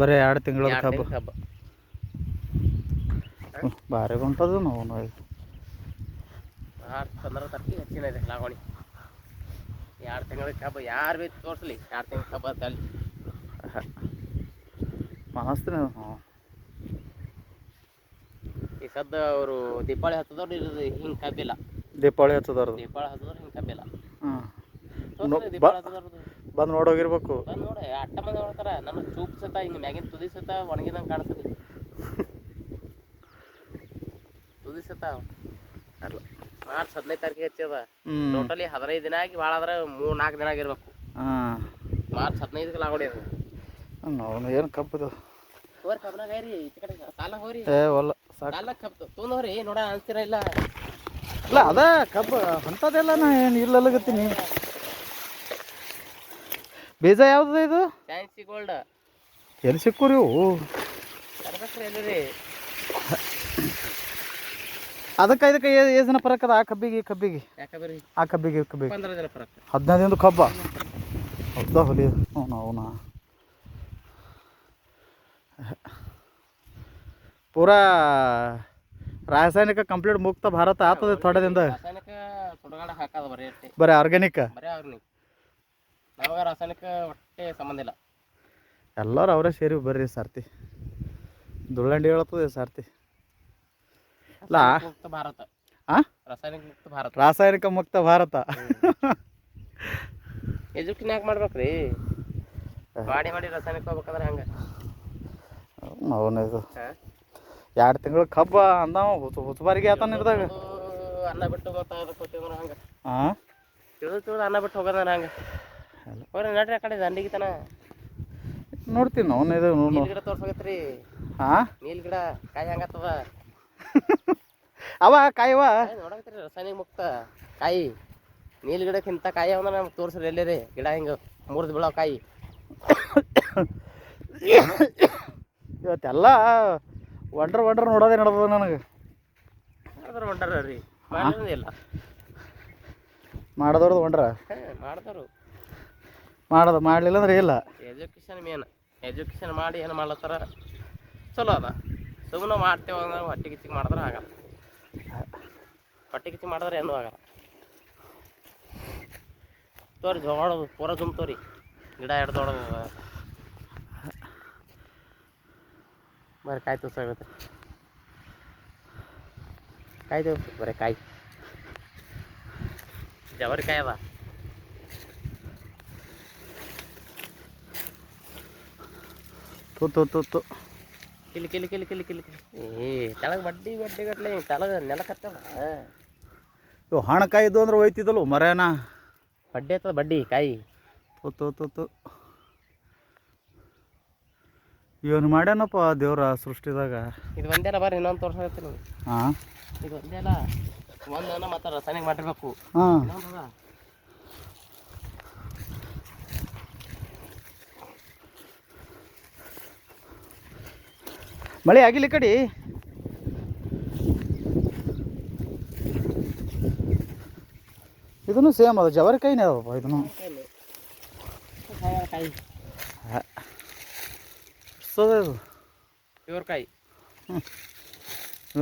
ಬರೀ 2 ತಿಂಗಳ ಕಬ್ಬು ಕಬ್ಬು ಭಾರಿ ಹೊಂಟದು ನಾವು 15 ತಾರೀಕಿಗೆ ಹೆಚ್ಚಿನ ಇದೆ ಲಾವಣಿ 2 ತಿಂಗಳ ಕಬ್ಬು ಯಾರು ಬಿ ತೋರಿಸ್ಲಿ 2 ತಿಂಗಳ ಕಬ್ಬು ಅಂತ ಅಲ್ಲಿ ಮನಸ್ತೀನಿ ಈ ಸದ್ದ ಅವರು ದೀಪಾವಳಿ ಹತ್ತದವ್ರು ಹಿಂಗೆ ಕಬ್ಬಿಲ್ಲ ದೀಪಾವಳಿ ಹತ್ತದವ್ರದ್ದು ಹಿಂಗೆ ಕಬ್ಬಿಲ್ಲ ಬಂದು ನೋಡೋಗಿರ್ಬೇಕು ಬಂದು ನೋಡಿ ಅಟ್ಟ ಮಂದಿ ನೋಡ್ತಾರ ನನ್ನ ಚೂಪ್ ಸತ ಹಿಂಗೆ ಮ್ಯಾಗಿನ ತುದಿ ಸತ ಒಣಗಿದಂಗೆ ಕಾಣಿಸ್ತದೆ ತುದಿ ಸತ ಅಲ್ಲ ಮಾರ್ಚ್ 15 ತಾರೀಕಿಗೆ ಹಚ್ಚದ ಟೋಟಲಿ 15 ದಿನ ಆಗಿ ಭಾಳ ಆದ್ರೆ 3-4 ದಿನ ಆಗಿರ್ಬೇಕು ಮಾರ್ಚ್ 15ಕ್ಕೆ ಲಾಗೋಡಿ ಅದು ನಾವು ಏನು ಕಬ್ಬದು ಹೋರಿ ಕಬ್ಬನಾಗ ರೀ ಈಚೆ ಕಡೆ ಸಾಲ ಹೋರಿ ಒಲ್ಲ ಸಾಲ ಕಬ್ಬು ತೊಗೊಂಡವ್ರಿ ನೋಡ ಅನ್ಸ್ತೀರ ಇಲ್ಲ ಇಲ್ಲ ಅದ ಕಬ್ಬು ಅಂಥದ್ದೆಲ್ಲ ನಾ ಏನು ಇಲ್ಲಗತ್ತೀನಿ ಬೀಜ ಯಾವ್ದು ಇದು ಫ್ಯಾನ್ಸಿ ಗೋಲ್ಡ್ ಎಲ್ಲಿ ಸಿಕ್ಕೂರಿ ಇವು ತರ್ಬೇಕ್ರಿ ಎಲ್ಲಿ ರೀ ಅದಕ್ಕೆ ಇದಕ್ಕೆ ಎಷ್ಟು ದಿನ ಫರಕ್ ಅದ ಆ ಕಬ್ಬಿಗೆ ಯಾಕಂದ್ರೆ ಆ ಕಬ್ಬಿಗೆ 15 ದಿನ ಫರಕ್ 15 ದಿನದ ಕಬ್ಬ ಹೌದಾ ಹೊಲಿ ಅವನ ಪೂರಾ ರಾಸಾಯನಿಕ ಕಂಪ್ಲೀಟ್ ಮುಕ್ತ ಭಾರತ ಆಗ್ತದೆ ಥೋಡದಿಂದ ರಾಸಾಯನಿಕ ಸುಡಗಾಡ ಹಾಕದ ಬರೀ ಆರ್ಗ್ಯಾನಿಕ್ ನಮಗೆ ರಾಸಾಯನಿಕ ಒಟ್ಟೆ ಸಂಬಂಧ ಇಲ್ಲ ಎಲ್ಲರೂ ಅವರೇ ಸೇರಿ ಬರ್ರಿ ಸಾರ್ತಿ ದುಳ್ಳಂಡಿ ಹೇಳ್ತದೆ ಸಾರ್ತಿ ಅಲ್ಲ ಮುಕ್ತ ಭಾರತ ರಾಸಾಯನಿಕ ಮುಕ್ತ ಭಾರತ ಎಜುಕೇಶನ್ ಯಾಕೆ ಮಾಡ್ಬೇಕ್ರಿ ಮಾಡಿ ರಾಸಾಯನಿಕ ಹೋಗ್ಬೇಕಂದ್ರೆ ಹಂಗೆ ಅವನು ಇದು 2 ತಿಂಗಳು ಕಬ್ಬ ಅಂದಾವ ಹುಚ್ಚುಬಾರಿಗೆ ಆತ ನಿರ್ದಾಗ ಅನ್ನ ಬಿಟ್ಟು ಗೊತ್ತಾಗೋದು ಹಂಗೆ ತಿಳಿದು ಅನ್ನ ಬಿಟ್ಟು ಹೋಗೋದ ಹಂಗೆ ಹೋರಿ ನಡ್ರಿ ಆ ಕಡೆ ದಂಡಿಗೆ ತನ ನೋಡ್ತೀನಿ ಅವನು ಇದು ನೀಲ್ ಗಿಡ ತೋರ್ಸೋಗತ್ರಿ ನೀಲ್ ಗಿಡ ಕಾಯಿ ಹಂಗತ್ತದ ಅವ ಕಾಯವ ನೋಡಕತ್ರಿ ರಾಸಾಯನಿಕ ಮುಕ್ತ ಕಾಯಿ ನೀಲ್ ಗಿಡಕ್ಕಿಂತ ಕಾಯಿ ಅವನ ನಮ್ಗೆ ತೋರಿಸ್ರಿ ಎಲ್ಲೇ ರೀ ಗಿಡ ಹಿಂಗೆ ಮುರಿದು ಬೀಳೋ ಕಾಯಿ ಇವತ್ತೆಲ್ಲ ವಂಡ್ರ್ ನೋಡೋದೇ ನಡ್ದದ ನನಗೆ ವಂಡರ್ ರೀ ಇಲ್ಲ ಮಾಡೋದವ್ರದ್ದು ವಂಡ್ರ ಮಾಡಲಿಲ್ಲ ಅಂದ್ರೆ ಇಲ್ಲ ಎಜುಕೇಶನ್ ಮೇನ್ ಎಜುಕೇಶನ್ ಮಾಡಿ ಏನು ಮಾಡ್ಲತ್ತಾರ ಚಲೋ ಅದ ಸುಮ್ಮನೆ ಮಾಡ್ತೇವೆ ಅಂದ್ರೆ ಹೊಟ್ಟೆ ಕಿಚ್ಚಿಗೆ ಮಾಡಿದ್ರೆ ಆಗಲ್ಲ ಹೊಟ್ಟೆ ಕಿಚ್ಚಿಗೆ ಮಾಡಿದ್ರೆ ಏನೂ ಆಗಲ್ಲ ತೋರಿ ಜೋಳದು ಪೂರ ಜುಮ್ ತೋರಿ ಗಿಡ ಹಿಡ್ದೊಳದು ಬರೀ ಕಾಯಿ ತುಸಾಗತ್ತೆ ಕಾಯ್ದು ಬರೀ ಕಾಯಿ ಜವರಿ ಕಾಯಿ ಅದ ತು ಕಿಲಿ ತೆಳಗೆ ಬಡ್ಡಿ ಗಟ್ಲೆ ತೆಳಗ ನೆಲ ಕತ್ತವ ಇವು ಹಣಕಾಯಿ ಇದ್ದು ಅಂದ್ರೆ ಹೋಯ್ತಿದ್ದಲ್ಲ ಮರೇನ ಬಡ್ಡಿ ಆಯ್ತದ ಬಡ್ಡಿ ಕಾಯಿ ತು ಏನು ಮಾಡ್ಯಾನಪ್ಪ ದೇವ್ರ ಸೃಷ್ಟಿದಾಗ ಇದು ಒಂದೇ ಅಲ್ಲ ಬರ್ರಿ ಇನ್ನೊಂದು ತೋರ್ಸಾಗತ್ತೆ ನೀವು ಇದು ಒಂದೇ ಅಲ್ಲ ಒಂದನ್ನ ಮತ್ತೆ ರಾಸಾಯನಿಕ ಮಾಡಿರ್ಬೇಕು ಮಳೆ ಆಗಿಲ್ಲ ಈ ಕಡೆ ಇದನ್ನು ಸೇಮ್ ಅದು ಜವರಿ ಕಾಯಿನೇ ಅದಪ್ಪ ಇದನ್ನು ಇದು ಪ್ಯೂರ್ ಕಾಯಿ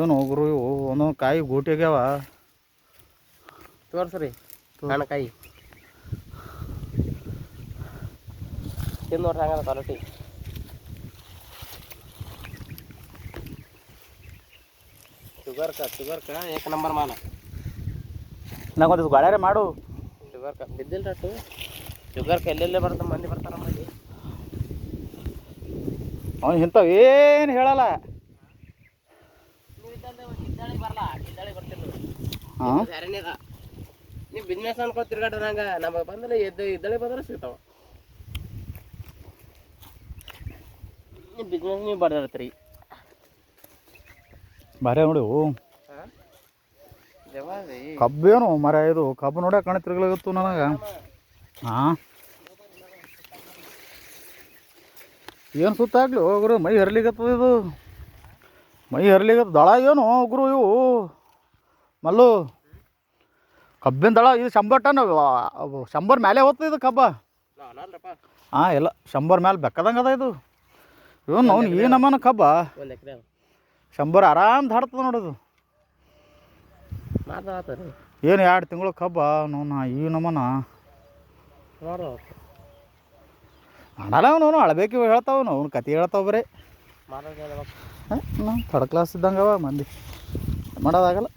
ಏನು ಹೋಗ್ರು ಇವು ಒಂದೊಂದು ಕಾಯಿ ಗೋಟಿ ಆಗ್ಯಾವ ತೋರ್ಸ್ರಿ ಹಣ್ಣಕಾಯಿ ತಿಂದು ನೋಡ್ರಿ ಹಂಗದ ಕ್ವಾಲಿಟಿ ಶುಗರ್ಕ 1 ನಂಬರ್ ಮಾಲ ನಂಗೊಂದು ಗಾಳ್ಯಾರೆ ಮಾಡು ಶುಗರ್ಕ ಬಿದ್ದಿಲ್ಲ ರಟ್ಟು ಶುಗರ್ಕ ಎಲ್ಲೆಲ್ಲೇ ಬರ್ತಾವೆ ಮಂದಿ ಬರ್ತಾರ ಮಂದಿ ಅವ್ನು ಇಂಥವು ಏನು ಹೇಳಲ್ಲ ಗಿದ್ದಾಳಿ ಬರಲ್ಲ ಗಿದ್ದಾಳಿ ಬರ್ತಿಲ್ಲ ನೀವು ಬಿಸ್ನೆಸ್ ಅನ್ಕೋ ತಿರ್ಗಾಡ್ರ ಹಂಗೆ ನಮಗೆ ಬಂದ್ರೆ ಇದ್ದಳಿ ಬಂದ್ರೆ ಸಿಗ್ತಾವ ನೀವು ಬಿಸ್ನೆಸ್ ನೀವು ಬರ್ದಿರ್ತೀರಿ ಬಾರೆ ನೋಡಿ ಕಬ್ಬೇನು ಮರ ಇದು ಕಬ್ಬು ನೋಡ್ಯಾಕ ಕಣ ತಿರ್ಗಲಾಗತ್ತು ನನಗೆ ಏನು ಸುತ್ತಾಗ್ಲಿ ಹೋಗ್ರು ಮೈ ಹರ್ಲಿಗತ್ತದ ಇದು ಮೈ ಹರ್ಲಿಗತ್ತ ದಳ ಏನು ಹೋಗ್ರು ಇವು ಮಲ್ಲು ಕಬ್ಬಿನ ದಳ ಇದು 100 ಟನ್ 100 ಮೇಲೆ ಹೋಗ್ತದೆ ಇದು ಕಬ್ಬ ಎಲ್ಲ 100 ಮೇಲೆ ಬೆಕ್ಕದಂಗೆ ಅದ ಇದು ಇವನು ಅವ್ನು ಈ ನಮನ ಕಬ್ಬ ಒಂದು ಎಕರೆ 100 ಆರಾಮ್ ದಾಡ್ತದ ನೋಡೋದು. ಮಾತಾಡ್ತಾರೆ ಏನು 2 ತಿಂಗಳು ಕಬ್ಬ ನೋನ ಈ ನಮನ ನೋಡು ಮಾಡಲ್ಲ ಅವನು ಅಳಬೇಕು ಹೇಳ್ತಾವ ಅವ್ನು ಕತೆ ಹೇಳ್ತಾವ ಬರೀ ಮಾತಾಡ್ತಾರೆ ಥರ್ಡ್ ಕ್ಲಾಸ್ ಇದ್ದಂಗವ ಮಂದಿ ಮಾಡೋದಾಗಲ್ಲ.